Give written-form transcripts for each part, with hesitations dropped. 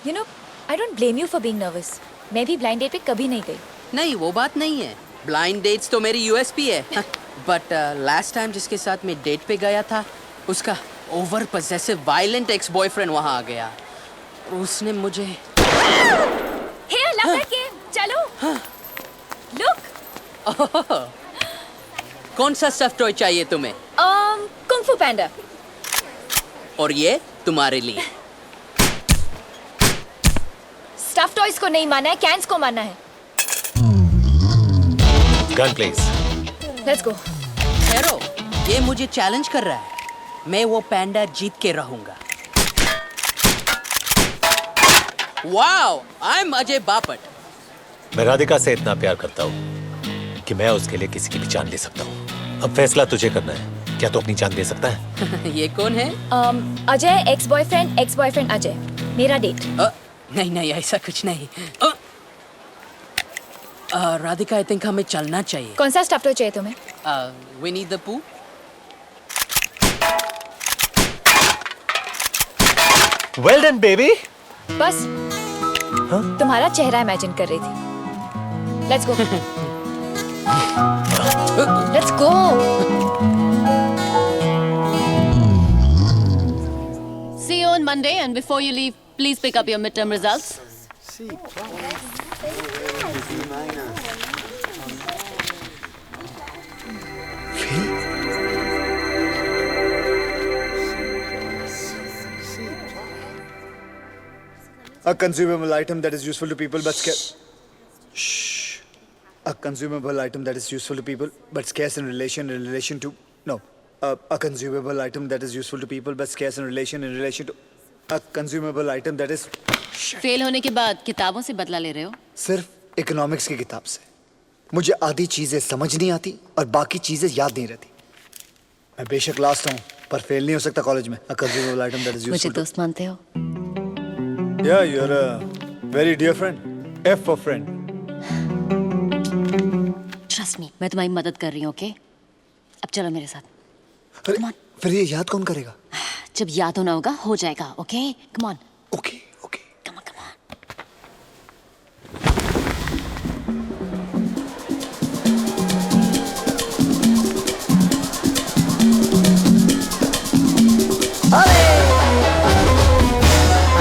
You know, I don't blame you for being nervous. मैं भी blind date पे कभी नहीं गई. नहीं, वो बात नहीं है. ब्लाइंड डेट्स तो मेरी यूएसपी है. बट लास्ट टाइम जिसके साथ मैं डेट पे गया था, उसका over possessive violent ex boyfriend वहाँ आ गया. उसने मुझे Hey, I love that game. चलो. Look. कौन सा स्टफ टॉय चाहिए तुम्हें? Kung Fu Panda. और ये तुम्हारे लिए. Stuffed toys को नहीं माना है, cans को माना है. Gun please. Let's go. ठहरो, ये मुझे चैलेंज कर रहा है. मैं वो पैंडा जीत के रहूंगा. Wow, I am Ajay Bapat. मैं राधिका से इतना प्यार करता हूँ कि मैं उसके लिए किसी की भी जान ले सकता हूँ. अब फैसला तुझे करना है. क्या तू अपनी जान दे सकता है? ये कौन है? Ajay ex boyfriend Ajay. मेरा डेट. नहीं नहीं, ऐसा कुछ नहीं. राधिका, आई थिंक हमें चलना चाहिए. कौन सा स्टफ टॉय चाहिए तुम्हें? विनी द पू. Well done, baby. बस. तुम्हारा चेहरा इमेजिन कर रही थी. Let's go. Let's go. See you on Monday, and before you leave, please pick up your midterm results. A consumable item that is useful to people but scarce. Shh. A consumable item that is useful to people but scarce in relation to. No. A consumable item that is useful to people but scarce in relation to. A consumable item that is. Fail होने के बाद किताबों से बदला ले रहे हो? सिर्फ इकोनॉमिक्स की किताब से. मुझे आधी चीजें समझ नहीं आती और बाकी चीजें याद नहीं रहती. मैं बेशक लास्ट हूँ पर फेल नहीं हो सकता कॉलेज में. A consumable item that is मुझे useful. दोस्त मानते हो? Yeah, you're a very dear friend. F for friend. Trust me, मैं तुम्हारी मदद कर रही हूँ, ओके? अब चलो मेरे साथ. अरे, Come on. फिर ये याद कौन करेगा? जब याद होना होगा, हो जाएगा, okay? Come on. Okay, okay. Come on, come on.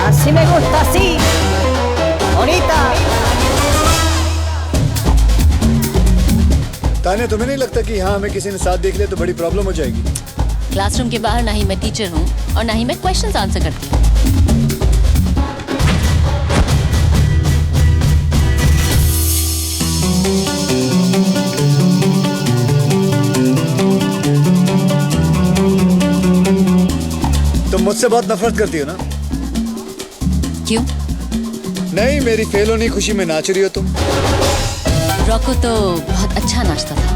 Así me gusta, así. Bonita. Tanya, तुम्हें नहीं लगता कि यहाँ हमें किसी ने साथ देख लिया तो बड़ी प्रॉब्लम हो जाएगी? क्लासरूम के बाहर ना ही मैं टीचर हूँ और ना ही मैं क्वेश्चंस आंसर करती हूँ. तुम मुझसे बहुत नफरत करती हो ना? क्यों? नहीं, मेरी फेल होने की खुशी में नाच रही हो तुम. रॉको तो बहुत अच्छा नाचता था.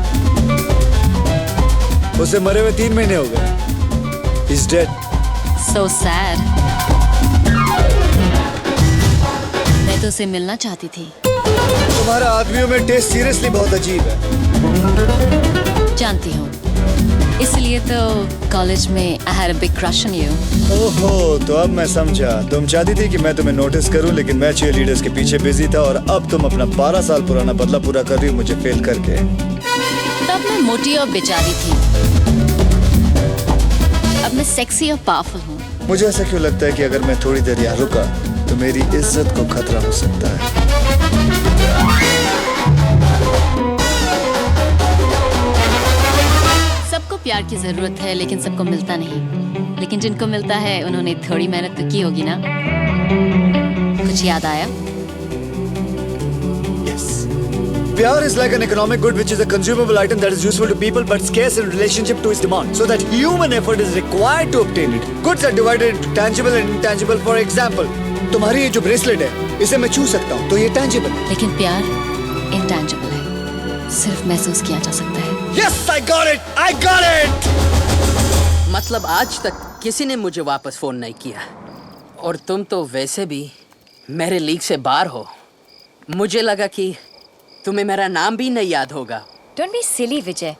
उसे मरे हुए 3 महीने हो गए. He's dead. So sad. मैं तो उसे मिलना चाहती थी. तुम्हारा आदमियों में टेस्ट सीरियसली बहुत अजीब है. जानती हूँ. इसलिए तो कॉलेज में I had a big crush on you. ओहो, तो अब मैं समझा. तुम चाहती थी कि मैं तुम्हें नोटिस करूं, लेकिन मैं cheerleaders के पीछे बिजी था और अब तुम अपना 12 साल पुराना बदला पूरा कर रही हो मुझे फेल करके. तब मैं मोटी और बेचारी थी. अब मैं सेक्सी और पावरफुल हूँ. मुझे ऐसा क्यों लगता है कि अगर मैं थोड़ी देर यहाँ रुका तो मेरी इज्जत को खतरा हो सकता है. सबको प्यार की जरूरत है, लेकिन सबको मिलता नहीं. लेकिन जिनको मिलता है उन्होंने थोड़ी मेहनत तो की होगी ना. कुछ याद आया? Pyar is like an economic good which is a consumable item that is useful to people but scarce in relationship to its demand, so that human effort is required to obtain it. Goods are divided into tangible and intangible. For example, तुम्हारी ये जो bracelet है, इसे मैं छू सकता हूँ, तो ये tangible है. लेकिन प्यार intangible है. सिर्फ महसूस किया जा सकता है. Yes, I got it! I got it! मतलब आज तक किसी ने मुझे वापस फोन नहीं किया. और तुम तो वैसे भी मेरे लीग से बाहर हो. मुझे लगा कि तुम्हें मेरा नाम भी नहीं याद होगा. Don't be silly, Vijay.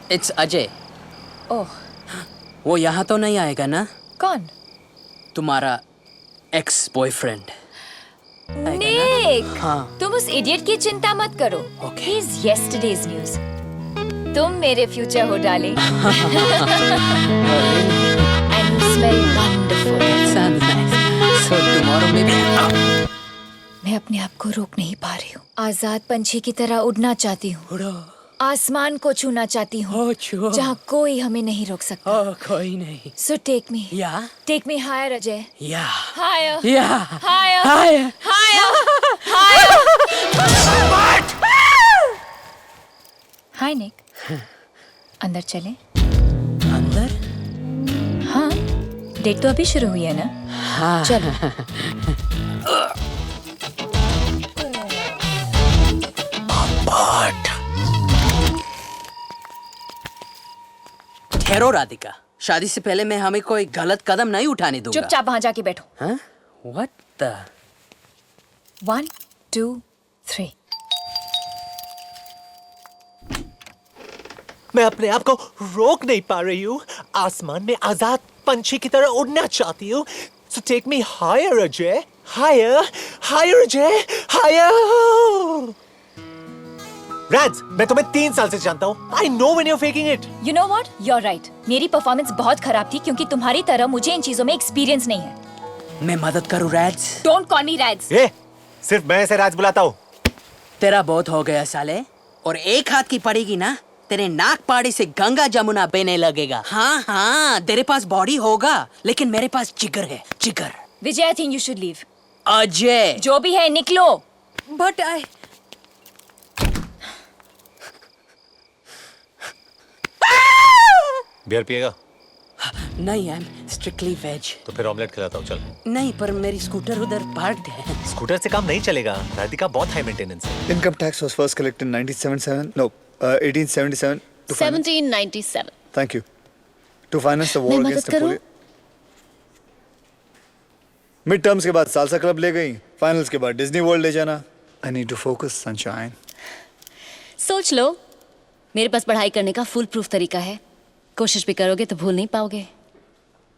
It's Ajay. Oh, वो यहाँ तो नहीं आएगा ना? कौन? तुम्हारा एक्स बॉयफ्रेंड। निक, हाँ। तुम उस इडियट की चिंता मत करो। Okay. He is yesterday's news. तुम मेरे फ्यूचर हो darling. And you smell wonderful. Sounds nice. So tomorrow maybe. मैं अपने आप को रोक नहीं पा रही हूँ। आजाद पंछी की तरह उड़ना चाहती हूँ। उड़ो। आसमान को छूना चाहती हूँ। Oh, छुओ। जहाँ कोई हमें नहीं रोक सकता। Oh, कोई नहीं। So take me. Yeah. Take me higher, Ajay. Yeah. Higher. Yeah. Higher. Higher. Higher. Higher. Hi, Nick. अंदर चलें? अंदर? हाँ, डेट तो अभी शुरू हुई है ना? हाँ। चलो। ठहरो राधिका, शादी से पहले मैं हमें कोई गलत कदम नहीं उठाने दूंगा। चुपचाप वहां जाके बैठो। हाँ? What the? 1, 2, 3. मैं अपने आप को रोक नहीं पा रही हूँ। आसमान में आजाद पंछी की तरह उड़ना चाहती हूँ। So take me higher, Ajay. Higher, higher, Ajay. Higher. राज, मैं तुम्हें 3 साल से जानता हूँ। I know when you're faking it. You know what? You're right. मेरी परफॉर्मेंस बहुत खराब थी क्योंकि तुम्हारी तरह मुझे इन चीजों में एक्सपीरियंस नहीं है। मैं मदद करूँ राज? Don't call me Raj. ए, सिर्फ मैं ऐसे राज बुलाता हूँ। तेरा बहुत हो गया साले। और एक हाथ की पड़ेगी ना, तेरे नाक पाड़ी से गंगा जमुना बहने लगेगा। हाँ हाँ, तेरे पास बॉडी होगा, लेकिन मेरे पास जिगर है, जिगर। विजय, I think you should leave. Ajay. जो भी है निकलो। But I... बियर पिएगा? नहीं, आई एम स्ट्रिक्टली वेज। तो फिर ऑमलेट खिलाता हूँ, चल। नहीं, पर मेरी स्कूटर उधर पार्क्ड है। स्कूटर से काम नहीं चलेगा। राधिका बहुत हाई मेंटेनेंस है। Income tax was first collected in 1977. No, 1877. To finance. 1797. Thank you. To finance the war मैं मदद against करूं? Napoleon. मिड टर्म्स के बाद सालसा क्लब ले गई, फाइनल्स के बाद डिज्नी वर्ल्ड ले जाना। I need to focus, sunshine. सोच लो, मेरे पास पढ़ाई करने का फुल प्रूफ तरीका है। कोशिश भी करोगे तो भूल नहीं पाओगे।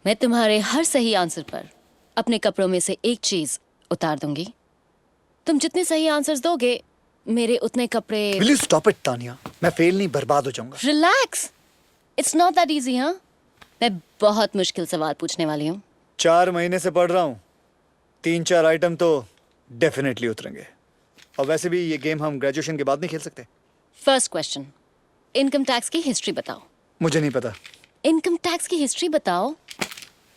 मैं तुम्हारे हर सही आंसर पर अपने कपड़ों में से एक चीज उतार दूंगी। तुम जितने सही आंसर्स दोगे, मेरे उतने कपड़े। Will you stop it, Tania? मैं फेल नहीं, बर्बाद हो जाऊंगा। Relax, it's not that easy. हाँ, मैं बहुत मुश्किल सवाल पूछने वाली हूँ। 4 महीने से पढ़ रहा हूँ। 3-4 आइटम तो डेफिनेटली उतरेंगे। और वैसे भी ये गेम हम ग्रेजुएशन के बाद नहीं खेल सकते। फर्स्ट क्वेश्चन, इनकम टैक्स की हिस्ट्री बताओ। मुझे नहीं पता। इनकम टैक्स की हिस्ट्री बताओ।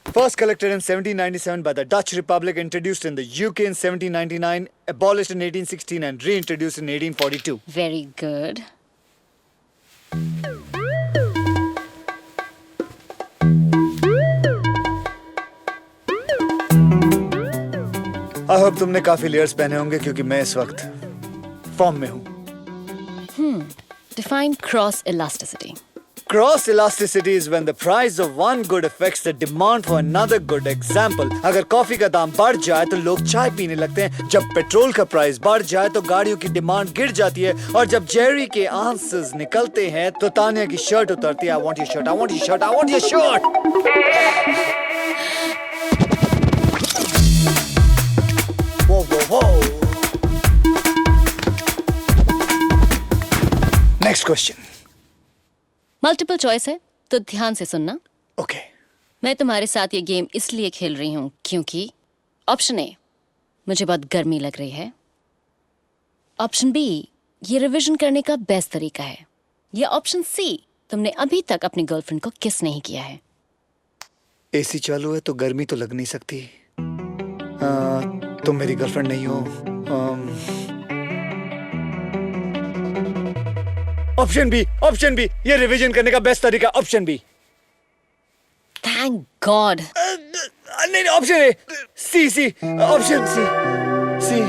First collected in 1797 by the Dutch Republic, introduced in the UK in 1799, abolished in 1816 and reintroduced in 1842. Very good. I hope तुमने काफी लेयर्स पहने होंगे क्योंकि मैं इस वक्त फॉर्म में हूँ। Define cross elasticity. Cross elasticity is when the price of one good affects the demand for another good. Example, अगर कॉफी का दाम बढ़ जाए तो लोग चाय पीने लगते हैं। जब पेट्रोल का प्राइस बढ़ जाए तो गाड़ियों की डिमांड गिर जाती है। और जब जेरी के आंसर्स निकलते हैं तो तानिया की शर्ट उतरती है। I want your shirt, I want your shirt, I want your shirt. Whoa, whoa, whoa. Next question. Multiple choice है तो ध्यान से सुनना। Okay. मैं तुम्हारे साथ ये गेम इसलिए खेल रही हूँ क्योंकि ऑप्शन ए, मुझे बहुत गर्मी लग रही है। ऑप्शन बी, ये रिवीजन करने का बेस्ट तरीका है। या ऑप्शन सी, तुमने अभी तक अपनी गर्लफ्रेंड को किस नहीं किया है। एसी चालू है तो गर्मी तो लग नहीं सकती। तुम मेरी गर्लफ्रेंड नहीं हो। ऑप्शन बी, ये रिवीजन करने का बेस्ट तरीका। Option B. Thank God. नहीं, option A, C, option C.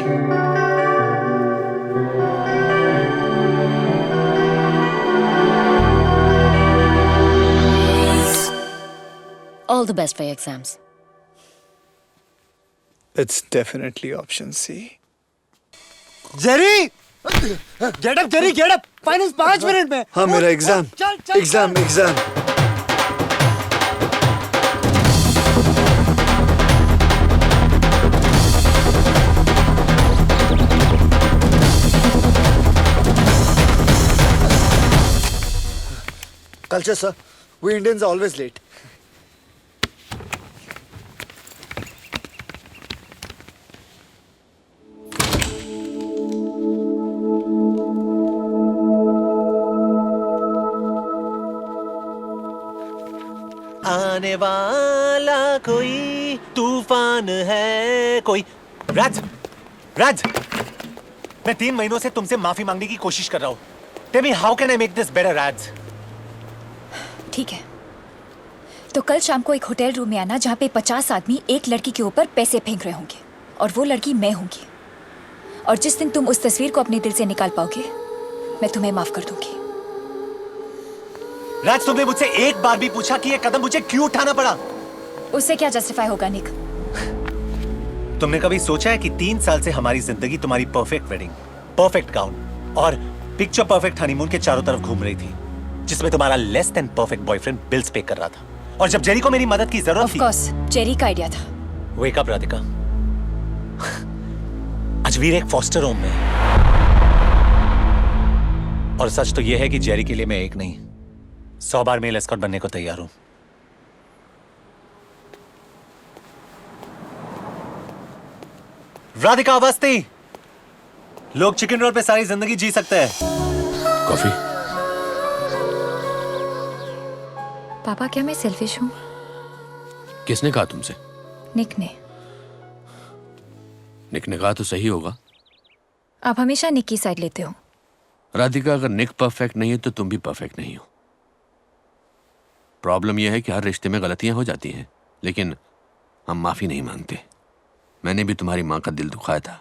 All the best for your exams. It's definitely option C. Jerry, get up, finals 5 minute में। हाँ, मेरा exam. culture, sir. We Indians are always late. आने वाला कोई तूफान है कोई। राज, राज, मैं 3 महीनों से तुमसे माफी मांगने की कोशिश कर रहा हूँ। Tell me how can I make this better, राज? ठीक है, तो कल शाम को एक होटल रूम में आना जहाँ पे 50 आदमी एक लड़की के ऊपर पैसे फेंक रहे होंगे और वो लड़की मैं होंगी। और जिस दिन तुम उस तस्वीर को अपने दिल से निकाल पाओगे मैं तुम्हें माफ कर दूंगी। राज, तुमने मुझसे एक बार भी पूछा कि ये कदम मुझे क्यों उठाना पड़ा? उससे क्या जस्टिफाई होगा निक? तुमने कभी सोचा है कि 3 साल से हमारी जिंदगी तुम्हारी परफेक्ट वेडिंग, परफेक्ट गाउन और पिक्चर परफेक्ट हनीमून के चारों तरफ घूम रही थी, जिसमें तुम्हारा less than perfect boyfriend bills पे कर रहा था। और जब जेरी को मेरी मदद की जरूरत थी, ऑफ कोर्स जेरी का आइडिया था। Wake up Radhika. अजवीर एक फॉस्टर होम में है। और सच तो यह है कि जेरी के लिए मैं एक नहीं 100 बार मेल एस्कॉर्ट बनने को तैयार हूं। राधिका अवस्थी, लोग चिकन रोल पे सारी जिंदगी जी सकते हैं। कॉफी। पापा क्या मैं सेल्फिश हूँ? किसने कहा तुमसे? निक ने। निक ने कहा तो सही होगा। आप हमेशा निक की साइड लेते हो। राधिका, अगर निक परफेक्ट नहीं है तो तुम भी परफेक्ट नहीं हो। प्रॉब्लम यह है कि हर रिश्ते में गलतियां हो जाती हैं, लेकिन हम माफी नहीं मांगते। मैंने भी तुम्हारी मां का दिल दुखाया था,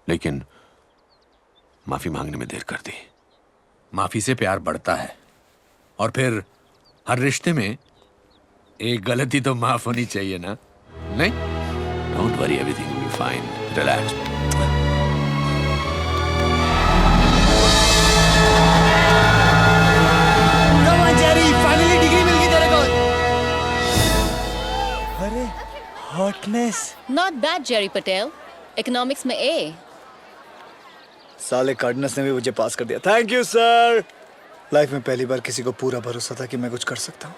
लेकिन माफी मांगने में देर कर दी। माफी से प्यार बढ़ता है, और फिर हर रिश्ते में एक गलती तो माफ होनी चाहिए ना? नहीं? Don't worry, everything will be fine. Relax. Finally degree मिल गई तेरे को। अरे hotness. Not bad Jerry Patel, economics में ए। साले कार्डनस ने भी मुझे पास कर दिया। Thank you sir. लाइफ में पहली बार किसी को पूरा भरोसा था कि मैं कुछ कर सकता हूँ।